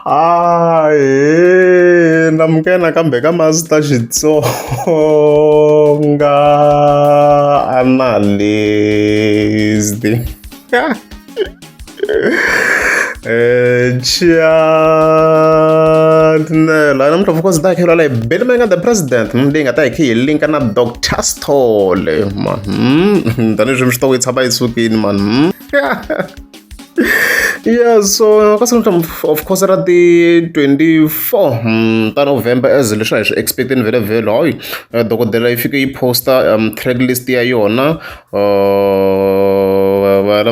Hayi namkena kambe ka Master Xitsonga analyst. Chianela namuntlha of course ta hi la Benny Mayengani the president leyi nga ta hi hi linka na Dr. Sithole man tanihileswi mi swi tiva yi tshama yi sukini man. Yeah, so of course ra ti 24 ta November as leswi hi swi expecting vele vele hayi dokodela yi fike yi posta track list ya yona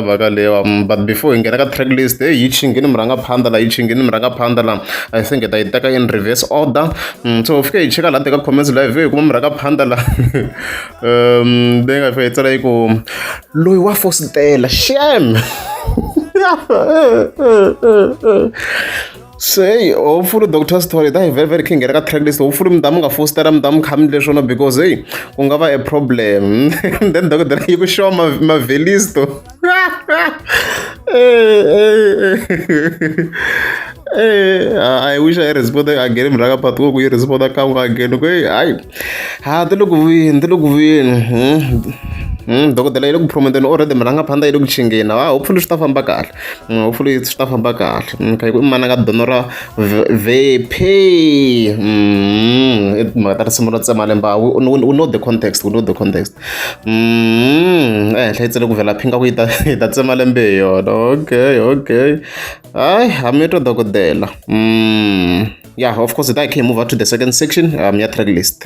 vaka lewa but before hi nghena ka track list yi chingini mi rhanga phanda la yi chingini mi rhanga phanda la I think ta yi teka in reverse order so fike hi cheka la teka comments live hi kuma mi rhanga phanda la leyi nga fika yi tsala yi ku loyi wa fositela shame. Say hopefully Dr. Sithole that very very king ka track list hopefully mdamu nga fostera mdamu khamile swona because hey ku nga va a problem then dokodela yi ku show ma velisto I wish I responded again mraka pathu ku yi responda ka nga again ku hey ha telo ku vini dokodela yi le ku promoting already mi rhanga phanda yi le ku chingeni hopefully swi ta famba kahle kha ku mana ka donora vepay mhaka ta risimu ro tsemalemba we know the context ehenhla yi tsele ku vhela phinga ku yi ta tsemalembe hi yona okay hayi hami twa dokodela yeah of course that can move out to the second section ya track list.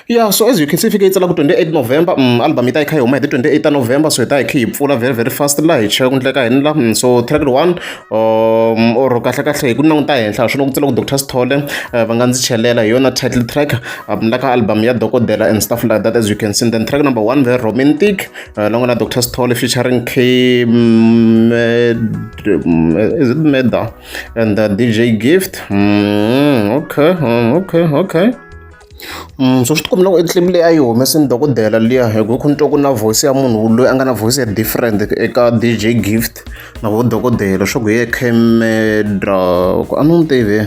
Yeah, so as you can see fike itsala ku 28 November album yi ta yi kha yi huma hi 28 November so hi ta hi kha yi pfula very very fast la hi cheka ku ndleka hini la so track 1 or kahle kahle hi ku languta henhla swona ku tsala ku Dr. Sithole va nga ndzi chelela hi yona title track la ka album ya dokodela and stuff like that as you can see. Then track number 1 very romantic langu na Dr. Sithole featuring K is it Meda and DJ Gift. Okay. So swi tikomela ku clip leyi a yi humesini dokodela liya hi ku ni twa ku na voice ya munhu loyi a nga na voice ya different eka DJ Gift na vo dokodela swa ku hi ye Kmeda ku a ni n'wi tivi.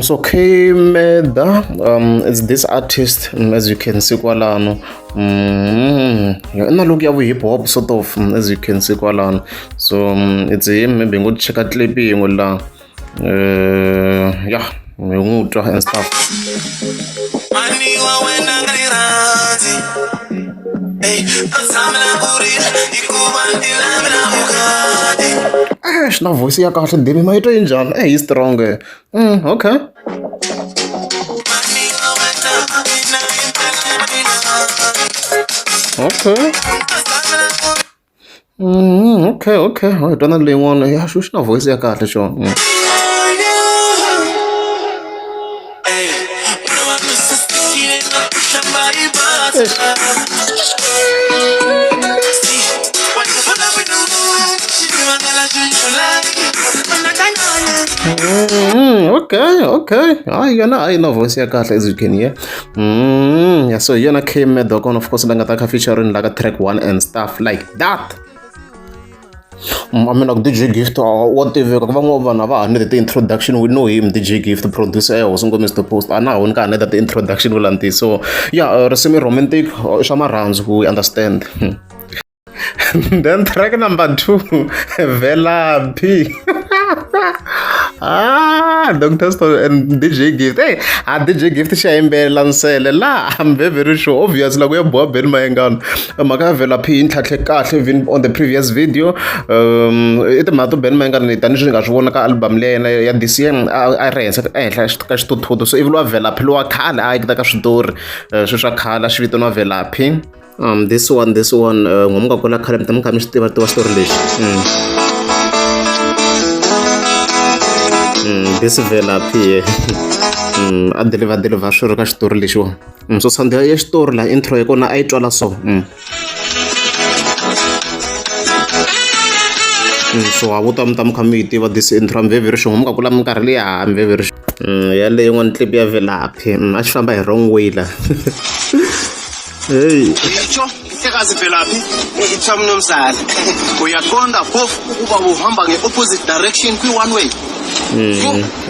So Kmeda is this artist as you can see kwalano na look ya hip hop sort of as you can see kwalano so it's him maybe ngo cheka clip yin'we la yeah and stuff. Na voice ya kahle dimi ma yitwa njhani hi strong okay. Okay hi twana leyin'wana ya swi na voice ya kahle xona. Okay. I know voice ya kahle as you can hear. Yeah, so yana Kmeda of course la nga ta kha featuring like track 1 and stuff like that. I mean like DJ Gift what if van'wana va need the introduction we know him DJ Gift producer was ngo Mr. Post ana wona ka need the introduction ulanti so yeah risimu romantic swa marhandzu we understand. Then track number 2 Velaphi Dr. Sithole and DJ Gift DJ Gift xa yimbelela nsele la I'm very sure obviously la ku ya boha Benny Mayengani mhaka Velaphi yi ntlhantlhe kahle even on the previous video i timhaka to Benny Mayengani tanihileswi hi nga swi vona ka album leya yena ya this year a ri henhla ehenhla ka xithuthuthu so ivi luwa Velaphi lowa khale a yikita ka switori swi swa khale a xi vitaniwa Velaphi. This one ngomuka kola khale mi ta mi kha mi swi tiva story lexi this Velaphi a deliver swilo ka xitori lexiwa so sandeha ya xitori la intro ya kona a yi twala so so a vo ta mi kha mi yi tiva this intro I'm very sure ngomuka kula minkarhi leyi I'm very sure yaleyo yin'wana clip ya Velaphi a xi famba hi wrong way la hey kahlekazi Velaphi ngithiwa mnomzana uyaqonda phofu ukuba uhamba nge-opposite direction kwi-one way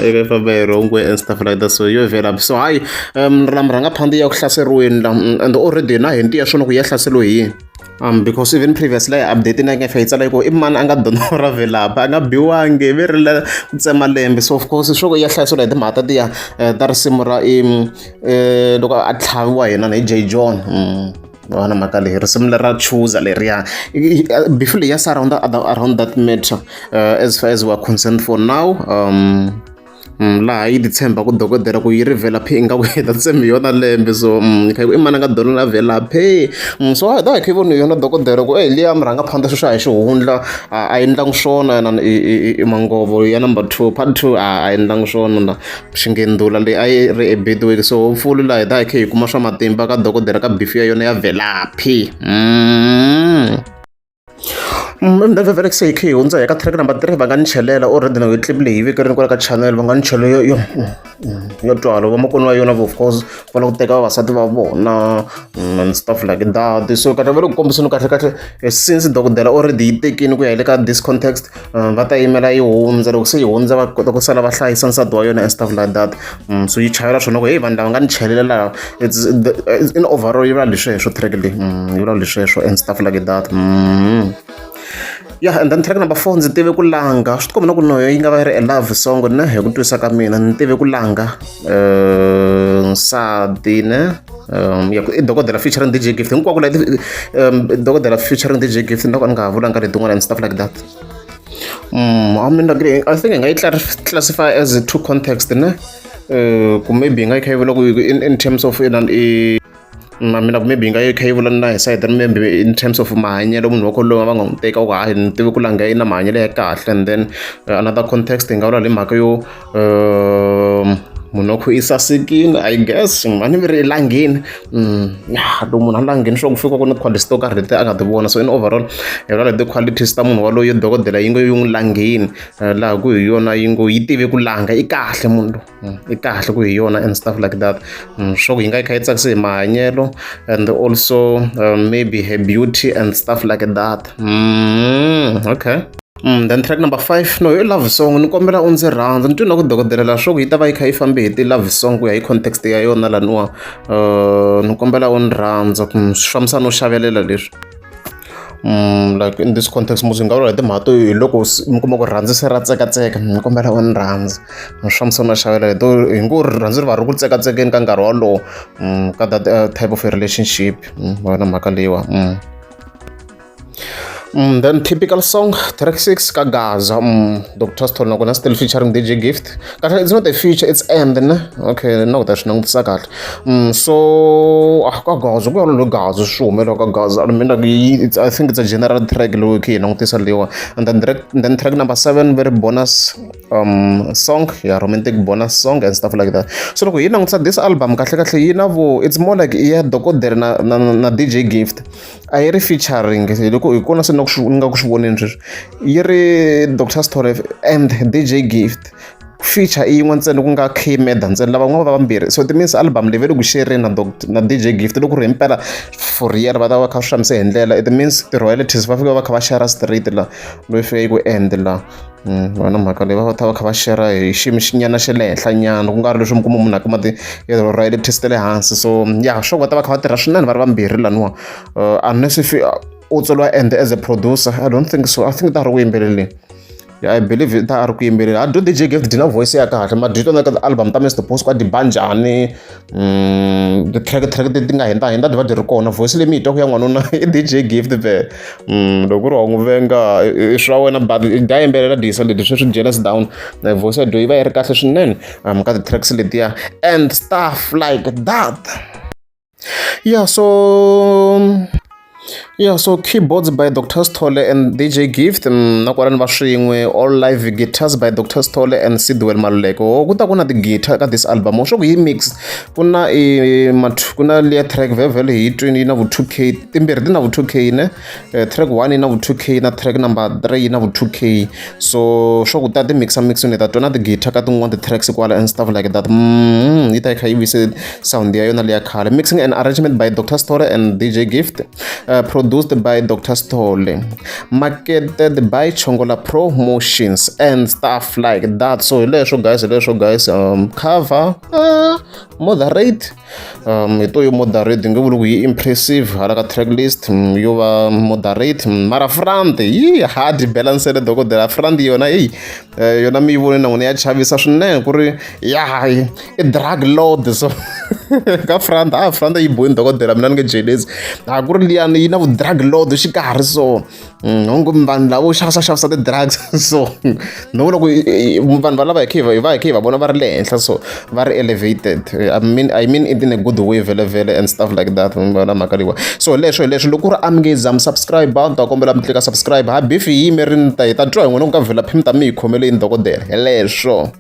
if a wrong way and stuff like that, so you Velaphi. So hayi ramranga phandi ya ku hlaseriweni la and already na hinti ya swona ku ya hlaseriwe hi because even previously update na ngefa itsala iko imani anga donora Velaphi anga biwange verila tsema lembe. So of course sho ya hlaseriwa hi timhaka tiya ta risimu ra loko a tlhaviwa yena na J John wana mhaka leyi risimu lera chuza leriya before leyi yasa around that matter as far as we are concerned for now. Laha yi titshemba ku dokodela ku yi ri Velaphi i nga ku heta tsemi yona lembe. So kha i mani a nga donela Velaphi so a da hi kha voni yona dokodela ku liya murhanga phanda sweswo a hi xihundla a endlangi swona i mangovo ya number 2 part 2 a endlangi swona na xingendula leyi a yi ri ebedweki. So hopefully laha hi da hi kha hi kuma swa matimba ka dokodela ka beef ya yona ya Velaphi. Vele se hi kha hi hundza hi ka track number 3 va nga ni chelela already na clip leyi yi vekerini kwala ka channel va nga ni chelo yo twala vamakoni wa yona of course va la ku teka vavasati va vona and stuff like that. So kahle va le ku kombiseni kahle since dokodela already yi tekini ku ya le ka this context va ta yimela yi hundza loko se yi hundza va kota ku sala va hlayisa nsati wa yona and stuff like that. So yi chayela swona ku hey vanhu lava nga ni chelela laha in overall yi vula lesweswo track leyi yi vula lesweswo and stuff like that. Yeah, and then track number 4 ndzi tive ku langa swi tikomba na ku noyo yi nga va yi ri a love song ne hi ku twisa ka mina ni tive ku langa nsati ne i dokodela featuring DJ Gift hinkwako la dokodela featuring DJ Gift na ku ni nga ha vulanga letin'wana and stuff like that. I mean I think I nga yi classify as two context ne ku maybe nga yi kha yi vula ku in terms of mina maybe nga yi kha yi vula na hi side maybe in terms of mahanyelo munhu wa kholowa va nga n'wi teka ku hayi ni tivi ku langa yi na mahanyelo ya kahle. And then another context hi nga vula le mhaka yo munhu wa khu i sasekile I guess a ni veri i langini loko munhu a langini swo ku fika ku ni qualities to karhi leti a nga ti vona. So in overall hi vula leti qualities ta munhu waloyo dokodela yi ngo yi n'wi langini laha ku hi yona yi ngo yi tive ku langa i kahle munhu i kahle ku hi yona and stuff like that. Swo ku yi nga yi kha yi tsakisa hi mahanyelo and also maybe her beauty and stuff like that. Okay. Then track number 5 no i love song ni kombela u ndzi rhandza ni twina ku dokodela swo ku yi ta va yi kha yi fambe hi ti love song ku ya hi context ya yona laniwa ni kombela u ni rhandza swi fambisa no xavelela leswi like in this context musi nga vula hi timhaka to hi loko mi kuma ku rhandzisa ra tsekatseka ni kombela u ni rhandza swi fambisa no xavelela to hi ngo rhandzi ri va ri ku tsekatsekeni ka nkarhi wolowo ka that type of a relationship wona mhaka leyiwa. Then typical song track 6 ka Gaza Dr. Stone nakona still featuring DJ Gift. It's not a feature, it's end ne okay no that's not kahle. So ka Gaza ku yalo Gaza swi humela ka Gaza I think it's a general track lowu ki nangutisa lewa. And then track number 7 very bonus song romantic bonus song and stuff like that. So loko yi nangutisa this album kahle yi na vo it's more like yeah dokodela na DJ Gift a yi ri featuring loko hi kona se nga ku swi voneni sweswi yi ri Dr. Stone and DJ Gift feature i yin'we ntsena ku nga K-Meda ntsena lava n'wana va vambirhi. So it means album leyi ve le ku sharing na DJ Gift loko ri himpela for year va ta va kha swi hlamise hi ndlela it means the royalties va fika va kha va share straight la loyi fika yi ku end la vana mhaka leyi va ta va kha va share hi xiyimo xinyana xa le henhla nyana ku nga ri leswi mi kuma munhu a kuma ti royalties ta le hansi. So yeah sure va ta va kha va tirha swinene va ri vambirhi laniwa unless if u tsoliwa end as a producer I don't think so. I think ta ha ri ku yimbeleleni I believe ta ha ri ku yimbeleli I do DJ Gift dina voice ya kahle ma dito na ka album ta Mr Boss kwa dibanjani the track ti nga henda diva di ri kona voice leyi mi yi twa ku ya n'wanuna i DJ Gift ve loko ri wa n'wi venga i swa wena but da yimbelela disa leti swi jealous down voice ya do yi va yi ri kahle swinene ka ti tracks letiya and stuff like that. Yeah, so keyboards by Dr. Stole and DJ Gift na kwalani va swin'we all live guitars by Dr. Stole and Sidwell Maluleko. Ku ta ku na ti guitar ka this album swo ku yi mix ku na liya track vele hi twini na vu 2K timbirhi ti na vu 2K ne track 1 na vu 2K na track number 3 na vu 2K. So swo ku ta ti mix ni ta tona ti guitar ka tin'wana ti tracks kwala and stuff like that yi ta kha yi vise sound ya yona liya khale mixing and arrangement by Dr. Stole and DJ Gift. produced by Dr. Stole, marketed by Chongola Promotions and stuff like that. So leswo guys, cover moderate, ito yo moderate nge vuli ku yi impressive hala ka track list yo va moderate, mara front yi hard balance le dokodela front yona yona mi vone na n'wina ya chavisa swinene ku ri ya i drug load. So ka front yi bohini dokodela mina ni nge jelezi ku ri liyani yi na vu drug load xikarhi, so onge vanhu lavo xavisa ti-drugs. So no vula ku vanhu valava hi khe va vona va ri le henhla, so va ri elevated, I mean it in a good way vele and stuff like that. Vona mhaka leyiwa. So leswo loko ku ri a mi nge za mi subscribe ni ta kombela mi tlika subscribe, ha bifi hi yime ri ni ta hi ta twa hi n'wina ku ka vhela phi mi ta mi hi khomeleni dokodela hi leswo.